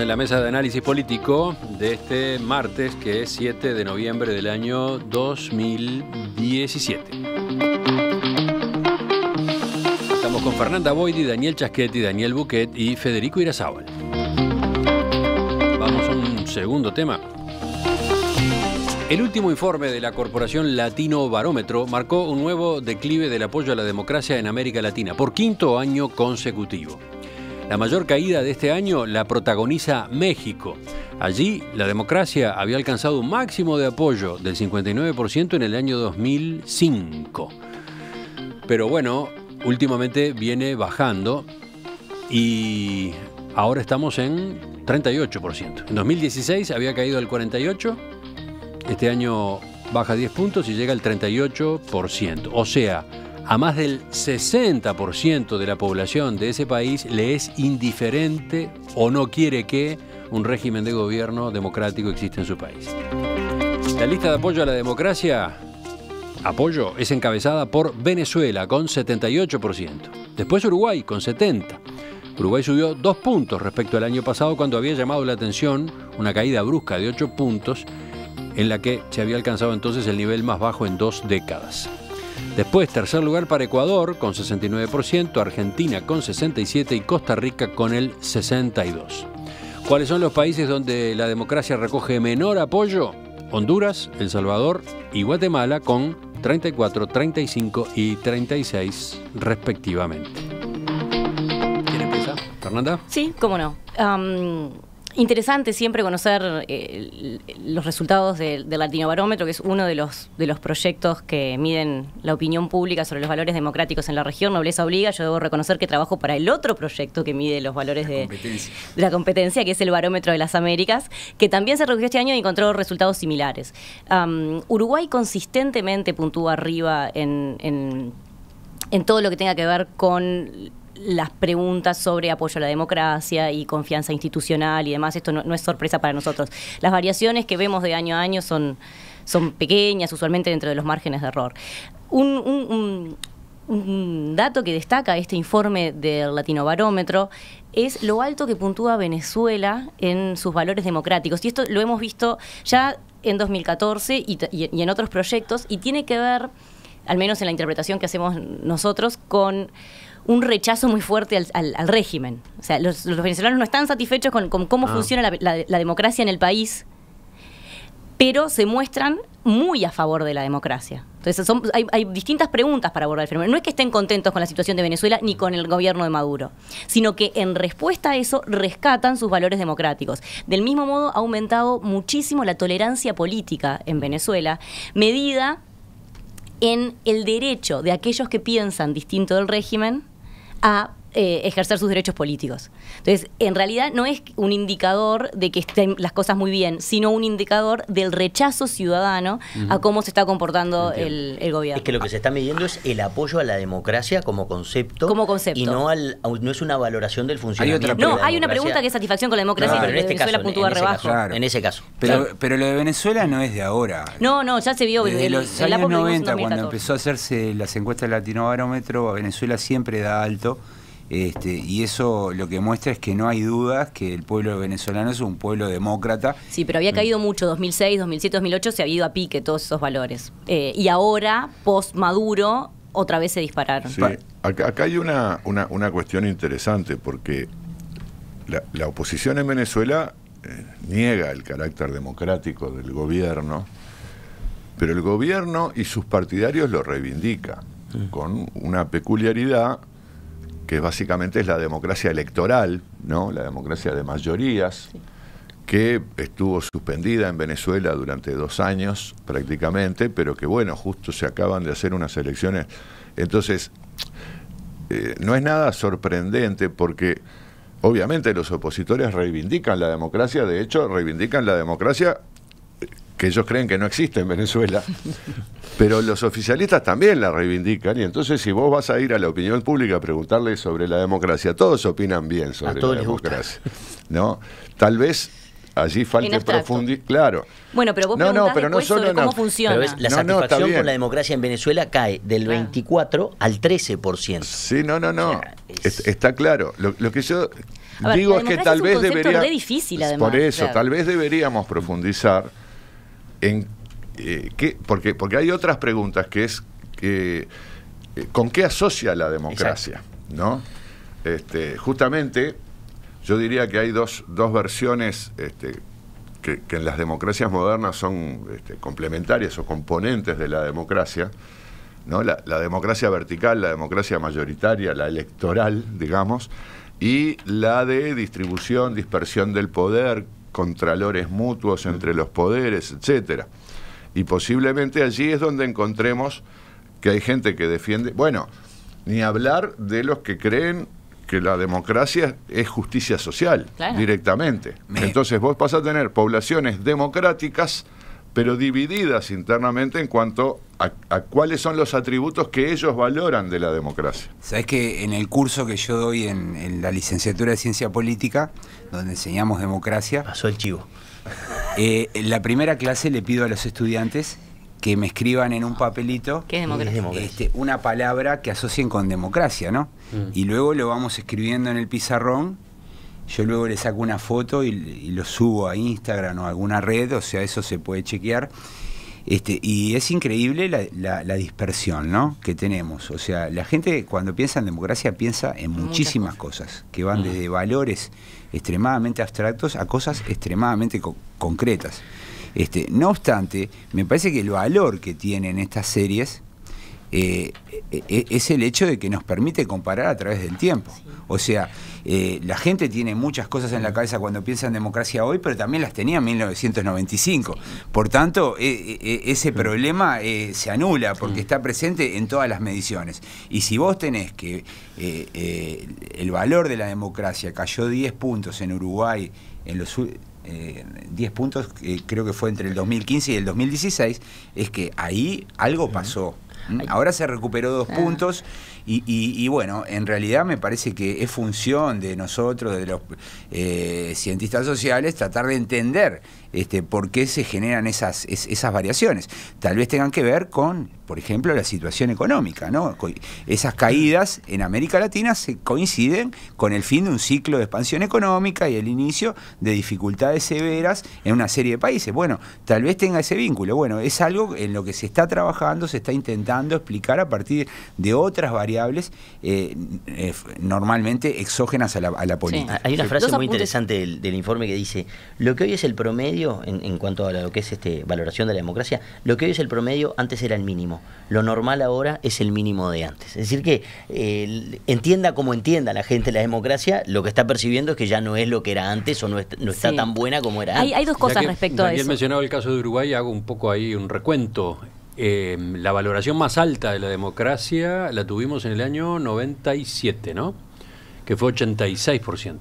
en la mesa de análisis político de este martes, que es 7 de noviembre del año 2017. Estamos con Fernanda Boidi, Daniel Chaschetti, Daniel Buquet y Federico Irazábal. Vamos a un segundo tema. El último informe de la Corporación Latino Barómetro marcó un nuevo declive del apoyo a la democracia en América Latina, por quinto año consecutivo. La mayor caída de este año la protagoniza México. Allí, la democracia había alcanzado un máximo de apoyo del 59% en el año 2005. Pero bueno, últimamente viene bajando y ahora estamos en 38%. En 2016 había caído al 48%, este año baja 10 puntos y llega al 38%. O sea, a más del 60% de la población de ese país le es indiferente o no quiere que un régimen de gobierno democrático exista en su país. La lista de apoyo a la democracia, es encabezada por Venezuela con 78%. Después Uruguay con 70%. Uruguay subió 2 puntos respecto al año pasado, cuando había llamado la atención una caída brusca de 8 puntos en la que se había alcanzado entonces el nivel más bajo en 2 décadas. Después, tercer lugar para Ecuador con 69%, Argentina con 67% y Costa Rica con el 62%. ¿Cuáles son los países donde la democracia recoge menor apoyo? Honduras, El Salvador y Guatemala con 34, 35 y 36 respectivamente. ¿Quién empieza? ¿Fernanda? Sí, cómo no. Interesante siempre conocer los resultados del Latino Barómetro, que es uno de los proyectos que miden la opinión pública sobre los valores democráticos en la región. Nobleza obliga, yo debo reconocer que trabajo para el otro proyecto que mide los valores de la competencia, que es el Barómetro de las Américas, que también se recogió este año y encontró resultados similares. Uruguay consistentemente puntúa arriba en todo lo que tenga que ver con las preguntas sobre apoyo a la democracia y confianza institucional y demás. Esto no es sorpresa para nosotros. Las variaciones que vemos de año a año son pequeñas, usualmente dentro de los márgenes de error. Un dato que destaca este informe del Latino Barómetro es lo alto que puntúa Venezuela en sus valores democráticos. Y esto lo hemos visto ya en 2014 y en otros proyectos, y tiene que ver, al menos en la interpretación que hacemos nosotros, con un rechazo muy fuerte al régimen. O sea, los venezolanos no están satisfechos con cómo funciona la democracia en el país, pero se muestran muy a favor de la democracia. Entonces hay distintas preguntas para abordar el fenómeno. No es que estén contentos con la situación de Venezuela ni con el gobierno de Maduro, sino que en respuesta a eso rescatan sus valores democráticos. Del mismo modo, ha aumentado muchísimo la tolerancia política en Venezuela, medida en el derecho de aquellos que piensan distinto del régimen a ejercer sus derechos políticos. Entonces, en realidad no es un indicador de que estén las cosas muy bien, sino un indicador del rechazo ciudadano a cómo se está comportando el gobierno. Es que lo que se está midiendo es el apoyo a la democracia como concepto. Y no es una valoración del funcionamiento. Hay una pregunta que es satisfacción con la democracia, pero en este Venezuela caso, puntúa rebajo. Claro. En ese caso. Pero lo de Venezuela no es de ahora. No, ya se vio. Desde los años 90, cuando empezó a hacerse las encuestas del Latino Barómetro, Venezuela siempre da alto. Y eso lo que muestra es que no hay dudas que el pueblo venezolano es un pueblo demócrata. Sí, pero había caído mucho, 2006, 2007, 2008 se había ido a pique todos esos valores. Y ahora, post Maduro, otra vez se dispararon. Sí, acá hay una cuestión interesante, porque la oposición en Venezuela niega el carácter democrático del gobierno, pero el gobierno y sus partidarios lo reivindican, con una peculiaridad que básicamente es la democracia electoral, ¿no? La democracia de mayorías, que estuvo suspendida en Venezuela durante 2 años prácticamente, pero que bueno, justo se acaban de hacer unas elecciones. Entonces, no es nada sorprendente, porque obviamente los opositores reivindican la democracia, de hecho reivindican la democracia que ellos creen que no existe en Venezuela, pero los oficialistas también la reivindican, y entonces si vos vas a ir a la opinión pública a preguntarle sobre la democracia, todos opinan bien sobre la democracia, ¿no? Tal vez allí falte profundidad, claro. Bueno, pero vos preguntás sobre cómo funciona. Pero la satisfacción con la democracia en Venezuela cae del 24 al 13%. Sí, está claro. Lo que yo... digo es que tal vez debería... difícil, además, por eso, tal vez deberíamos profundizar en porque hay otras preguntas que es ¿con qué asocia la democracia? ¿No? Justamente yo diría que hay dos versiones que en las democracias modernas son complementarias o componentes de la democracia, ¿no? La democracia vertical, la democracia mayoritaria, la electoral, digamos, y la de distribución, dispersión del poder, contralores mutuos entre los poderes, etcétera. Y posiblemente allí es donde encontremos que hay gente que defiende, bueno, ni hablar de los que creen que la democracia es justicia social, claro, directamente. Entonces vos vas a tener poblaciones democráticas, pero divididas internamente en cuanto a cuáles son los atributos que ellos valoran de la democracia. Sabés que en el curso que yo doy en la licenciatura de Ciencia Política, donde enseñamos democracia... Pasó el chivo. En la primera clase le pido a los estudiantes que me escriban en un papelito ¿qué es democracia? Una palabra que asocien con democracia, ¿no? Y luego lo vamos escribiendo en el pizarrón. Yo luego le saco una foto y lo subo a Instagram o a alguna red, o sea, eso se puede chequear. Y es increíble la dispersión, ¿no?, que tenemos. O sea, la gente cuando piensa en democracia piensa en muchísimas cosas, que van desde valores extremadamente abstractos a cosas extremadamente concretas. No obstante, me parece que el valor que tienen estas series es el hecho de que nos permite comparar a través del tiempo. O sea, la gente tiene muchas cosas en la cabeza cuando piensa en democracia hoy, pero también las tenía en 1995. Por tanto, ese problema se anula porque está presente en todas las mediciones. Y si vos tenés que el valor de la democracia cayó 10 puntos en Uruguay en los 10 puntos, creo que fue entre el 2015 y el 2016, es que ahí algo pasó. Ahora se recuperó 2 puntos y bueno, en realidad me parece que es función de nosotros, de los cientistas sociales, tratar de entender por qué se generan esas variaciones. Tal vez tengan que ver con, por ejemplo, la situación económica, ¿no? Esas caídas en América Latina se coinciden con el fin de un ciclo de expansión económica y el inicio de dificultades severas en una serie de países. Bueno, tal vez tenga ese vínculo. Bueno, es algo en lo que se está trabajando, se está intentando explicar a partir de otras variables normalmente exógenas a la política. Sí. Hay una frase muy interesante del informe que dice: lo que hoy es el promedio, en cuanto a lo que es valoración de la democracia, lo que hoy es el promedio antes era el mínimo. Lo normal ahora es el mínimo de antes. Es decir que entienda como entienda la gente la democracia, lo que está percibiendo es que ya no es lo que era antes o no está tan buena como era antes. Hay dos cosas respecto a eso. Daniel mencionaba el caso de Uruguay, hago un poco ahí un recuento. La valoración más alta de la democracia la tuvimos en el año 97, ¿no? Que fue 86%.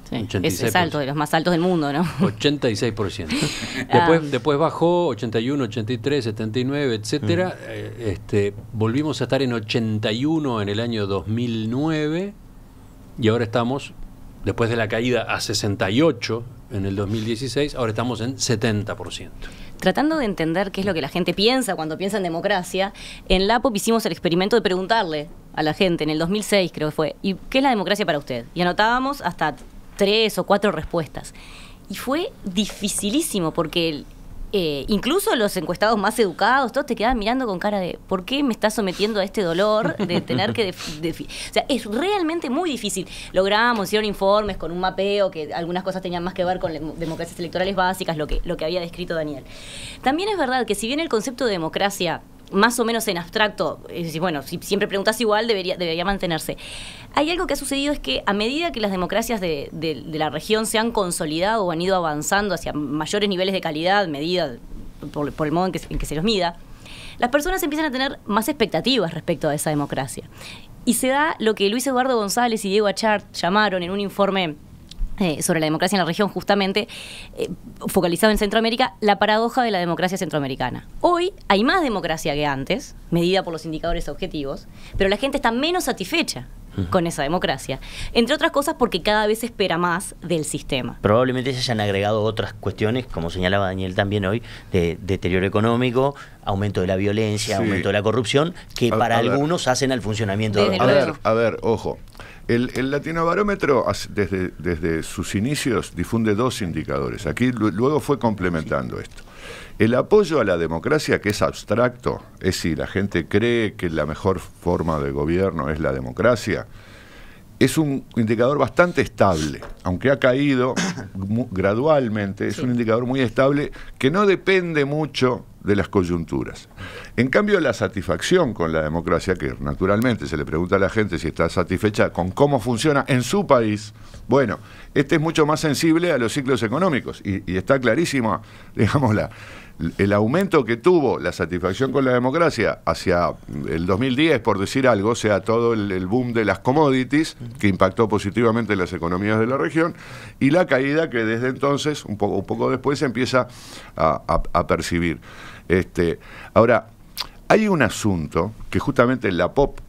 Sí, es alto, de los más altos del mundo, ¿no? 86%. Después bajó 81, 83, 79, etcétera. Volvimos a estar en 81 en el año 2009 y ahora estamos, después de la caída a 68 en el 2016, ahora estamos en 70%. Tratando de entender qué es lo que la gente piensa cuando piensa en democracia, en la APOP hicimos el experimento de preguntarle a la gente en el 2006, creo que fue, ¿y qué es la democracia para usted? Y anotábamos hasta 3 o 4 respuestas. Y fue dificilísimo porque incluso los encuestados más educados, todos te quedaban mirando con cara de ¿por qué me estás sometiendo a este dolor de tener que... O sea, es realmente muy difícil. Logramos, hicieron informes con un mapeo, que algunas cosas tenían más que ver con democracias electorales básicas, lo que había descrito Daniel. También es verdad que si bien el concepto de democracia más o menos en abstracto, es decir, bueno, si siempre preguntas igual, debería mantenerse. Hay algo que ha sucedido, es que a medida que las democracias de la región se han consolidado o han ido avanzando hacia mayores niveles de calidad, medida por el modo en que se los mida, las personas empiezan a tener más expectativas respecto a esa democracia. Y se da lo que Luis Eduardo González y Diego Achart llamaron en un informe sobre la democracia en la región, justamente focalizado en Centroamérica, la paradoja de la democracia centroamericana. Hoy hay más democracia que antes, medida por los indicadores objetivos, pero la gente está menos satisfecha con esa democracia, entre otras cosas porque cada vez se espera más del sistema. Probablemente se hayan agregado otras cuestiones, como señalaba Daniel también hoy, de deterioro económico, aumento de la violencia, aumento de la corrupción, que para algunos hacen al funcionamiento de a ver, ojo. El Latinobarómetro, desde sus inicios, difunde 2 indicadores. Aquí luego fue complementando esto. El apoyo a la democracia, que es abstracto, es si la gente cree que la mejor forma de gobierno es la democracia, es un indicador bastante estable, aunque ha caído gradualmente, es un indicador muy estable que no depende mucho de las coyunturas. En cambio, la satisfacción con la democracia, que naturalmente se le pregunta a la gente si está satisfecha con cómo funciona en su país, bueno, este es mucho más sensible a los ciclos económicos y está clarísimo, digamos, el aumento que tuvo la satisfacción con la democracia hacia el 2010, por decir algo, o sea, todo el boom de las commodities, que impactó positivamente en las economías de la región, y la caída que desde entonces, un poco después, se empieza a percibir. Ahora, hay un asunto que justamente la POP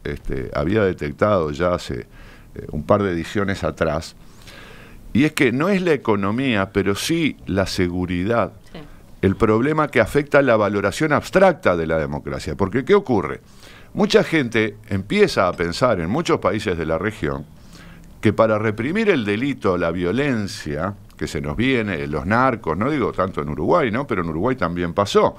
había detectado ya hace un par de ediciones atrás, y es que no es la economía, pero sí la seguridad, el problema que afecta la valoración abstracta de la democracia. Porque, ¿qué ocurre? Mucha gente empieza a pensar en muchos países de la región que para reprimir el delito, la violencia que se nos viene, los narcos, no digo tanto en Uruguay, ¿no? Pero en Uruguay también pasó,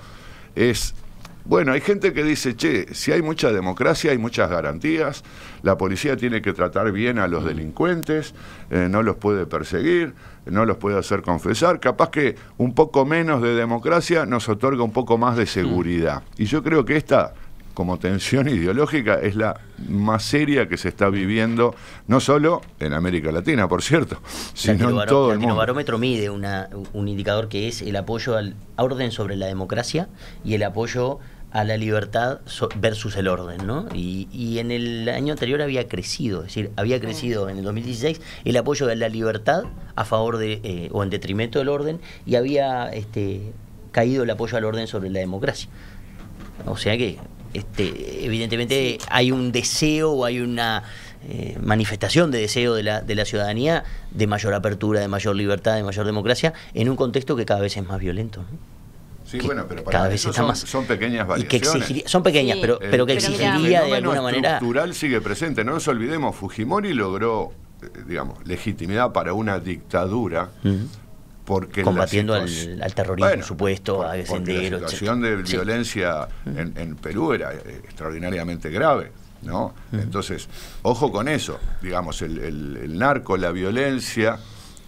bueno, hay gente que dice, che, si hay mucha democracia, hay muchas garantías, la policía tiene que tratar bien a los delincuentes, no los puede perseguir, no los puede hacer confesar, capaz que un poco menos de democracia nos otorga un poco más de seguridad. Y yo creo que esta, como tensión ideológica, es la más seria que se está viviendo, no solo en América Latina, por cierto, sino en todo el mundo. El Latinobarómetro mide un indicador que es el apoyo al orden sobre la democracia y el apoyo a la libertad versus el orden, ¿no? Y en el año anterior había crecido, es decir, había crecido en el 2016 el apoyo de la libertad a favor de o en detrimento del orden, y había caído el apoyo al orden sobre la democracia. O sea que evidentemente hay un deseo o hay una manifestación de deseo de la ciudadanía de mayor apertura, de mayor libertad, de mayor democracia, en un contexto que cada vez es más violento, ¿no? Sí, bueno, pero para eso son pequeñas variaciones. Son pequeñas, sí, pero que exigiría de alguna manera... El estructural sigue presente. No nos olvidemos, Fujimori logró, digamos, legitimidad para una dictadura, porque combatiendo al terrorismo, por supuesto, a Sendero, la situación de violencia en Perú era extraordinariamente grave, ¿no? Entonces, ojo con eso. Digamos, el narco, la violencia,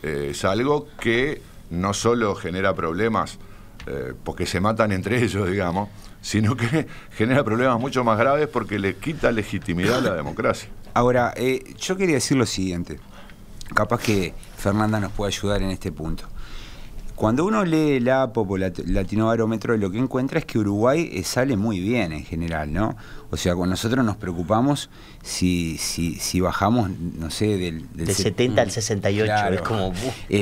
es algo que no solo genera problemas porque se matan entre ellos, digamos, sino que genera problemas mucho más graves porque le quita legitimidad a la democracia. Ahora, yo quería decir lo siguiente, capaz que Fernanda nos puede ayudar en este punto. Cuando uno lee la APOP o Latinobarómetro, lo que encuentra es que Uruguay sale muy bien en general, ¿no? O sea, con nosotros nos preocupamos si bajamos, no sé, del 70 al 68, claro. Es como...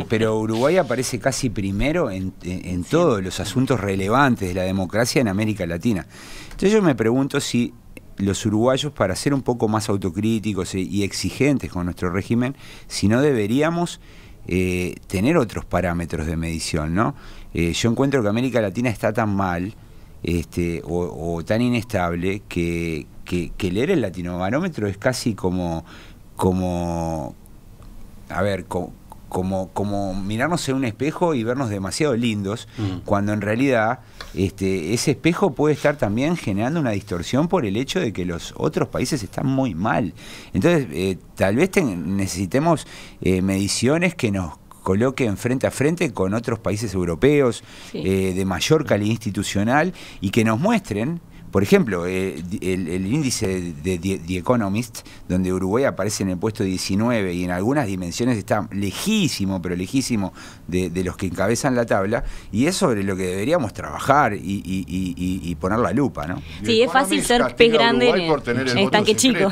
pero Uruguay aparece casi primero en todos los asuntos relevantes de la democracia en América Latina. Entonces yo me pregunto si los uruguayos, para ser un poco más autocríticos y exigentes con nuestro régimen, si no deberíamos... tener otros parámetros de medición, ¿no? Yo encuentro que América Latina está tan mal o tan inestable que leer el Latinobarómetro es casi como mirarnos en un espejo y vernos demasiado lindos, cuando en realidad ese espejo puede estar también generando una distorsión por el hecho de que los otros países están muy mal. Entonces, tal vez necesitemos mediciones que nos coloquen frente a frente con otros países europeos, de mayor calidad institucional, y que nos muestren, por ejemplo, el índice de The Economist, donde Uruguay aparece en el puesto 19 y en algunas dimensiones está lejísimo, pero lejísimo de los que encabezan la tabla, y es sobre lo que deberíamos trabajar y poner la lupa, ¿no? Sí, es fácil ser pez grande en estanque chico.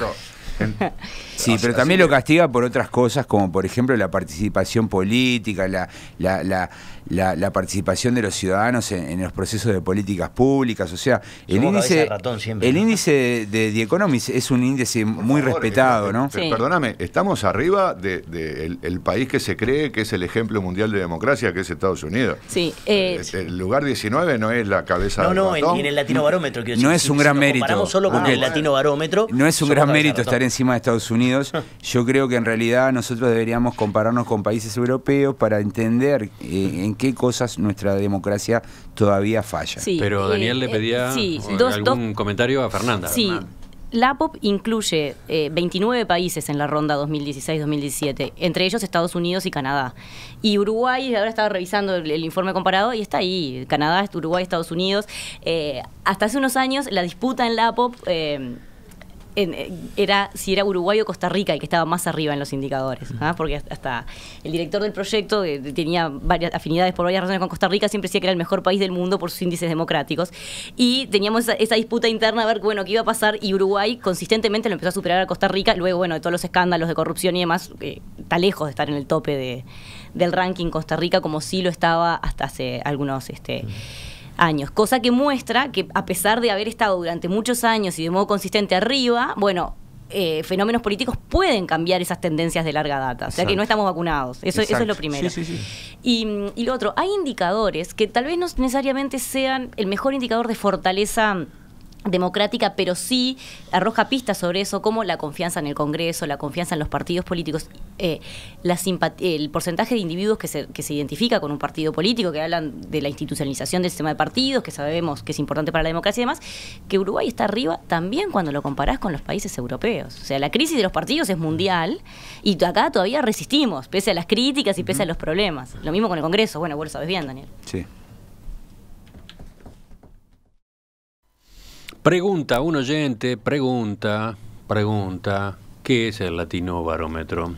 Sí, pero también lo castiga por otras cosas, como por ejemplo la participación política, la participación de los ciudadanos en los procesos de políticas públicas. O sea, el índice de The Economist es un índice muy respetado, ¿no? Sí. Perdóname, estamos arriba del país que se cree que es el ejemplo mundial de democracia, que es Estados Unidos. Sí, el lugar 19 no es la cabeza del ratón. En el Latinobarómetro, quiero decir. No es un gran mérito. Comparamos solo con el Latinobarómetro. No es un gran mérito estar en encima de Estados Unidos. Yo creo que en realidad nosotros deberíamos compararnos con países europeos para entender en qué cosas nuestra democracia todavía falla. Sí, pero Daniel le pedía algún comentario a Fernanda. Sí. La APOP incluye 29 países en la ronda 2016-2017, entre ellos Estados Unidos y Canadá. Y Uruguay, ahora estaba revisando el informe comparado y está ahí, Canadá, Uruguay, Estados Unidos. Hasta hace unos años la disputa en la APOP era si era Uruguay o Costa Rica el que estaba más arriba en los indicadores, porque hasta el director del proyecto, que tenía varias afinidades por varias razones con Costa Rica, siempre decía que era el mejor país del mundo por sus índices democráticos, y teníamos esa disputa interna a ver qué iba a pasar, y Uruguay consistentemente lo empezó a superar a Costa Rica, luego de todos los escándalos de corrupción y demás, está lejos de estar en el tope del ranking Costa Rica, como sí lo estaba hasta hace algunos años, cosa que muestra que a pesar de haber estado durante muchos años y de modo consistente arriba, fenómenos políticos pueden cambiar esas tendencias de larga data, o sea que no estamos vacunados, eso es lo primero. Sí. Y lo otro, hay indicadores que tal vez no necesariamente sean el mejor indicador de fortaleza democrática, pero sí arroja pistas sobre eso, como la confianza en el Congreso, la confianza en los partidos políticos, el porcentaje de individuos que se identifica con un partido político, que hablan de la institucionalización del sistema de partidos, que sabemos que es importante para la democracia y demás, que Uruguay está arriba también cuando lo comparás con los países europeos. O sea, la crisis de los partidos es mundial y acá todavía resistimos, pese a las críticas y pese a los problemas. Lo mismo con el Congreso. Bueno, vos lo sabés bien, Daniel. Sí. Pregunta, un oyente pregunta, ¿qué es el Latino Barómetro?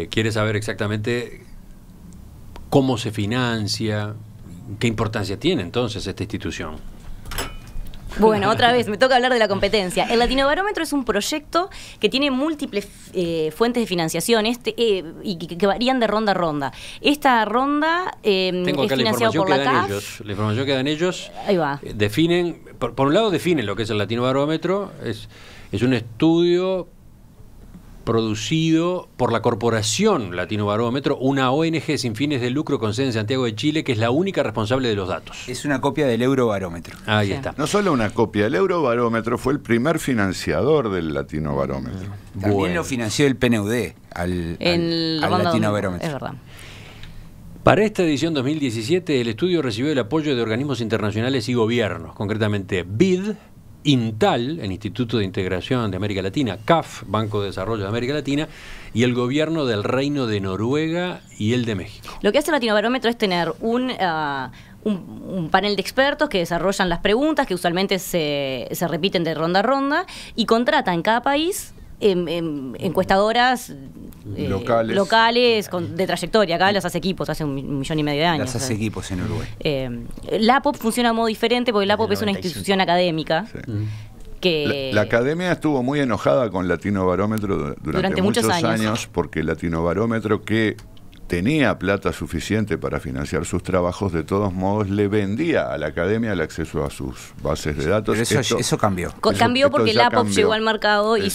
Quiere saber exactamente cómo se financia, qué importancia tiene entonces esta institución. Bueno, otra vez, me toca hablar de la competencia. El Latino Barómetro es un proyecto que tiene múltiples fuentes de financiación y que varían de ronda a ronda. Esta ronda es financiada por la CAF. La información que dan ellos Ahí va. Definen, por un lado definen lo que es el Latino Barómetro, es un estudio producido por la Corporación Latino Barómetro, una ONG sin fines de lucro con sede en Santiago de Chile, que es la única responsable de los datos. Es una copia del Eurobarómetro. Ahí está. No solo una copia, el Eurobarómetro fue el primer financiador del Latino Barómetro. También lo financió el PNUD al Latino Barómetro. Es verdad. Para esta edición 2017, el estudio recibió el apoyo de organismos internacionales y gobiernos, concretamente BID, INTAL, el Instituto de Integración de América Latina, CAF, Banco de Desarrollo de América Latina, y el gobierno del Reino de Noruega y el de México. Lo que hace el Latinobarómetro es tener un panel de expertos que desarrollan las preguntas, que usualmente se repiten de ronda a ronda, y contrata en cada país encuestadoras locales de trayectoria. Acá las hace equipos hace 1,5 millones de años. Las hace equipos en Uruguay. La APOP funciona de modo diferente porque la APOP es una institución académica. Sí. Que la academia estuvo muy enojada con Latino Barómetro durante muchos años porque Latino Barómetro, que tenía plata suficiente para financiar sus trabajos, de todos modos le vendía a la academia el acceso a sus bases de datos. Pero eso cambió. Cambió porque la APOP llegó al mercado y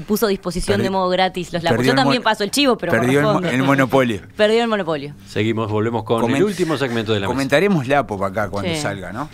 puso a disposición de modo gratis los lapos. Yo también paso el chivo, pero perdió el monopolio. Perdió el monopolio. Seguimos, volvemos con el último segmento de la mesa. Comentaremos la APOP acá cuando salga, ¿no?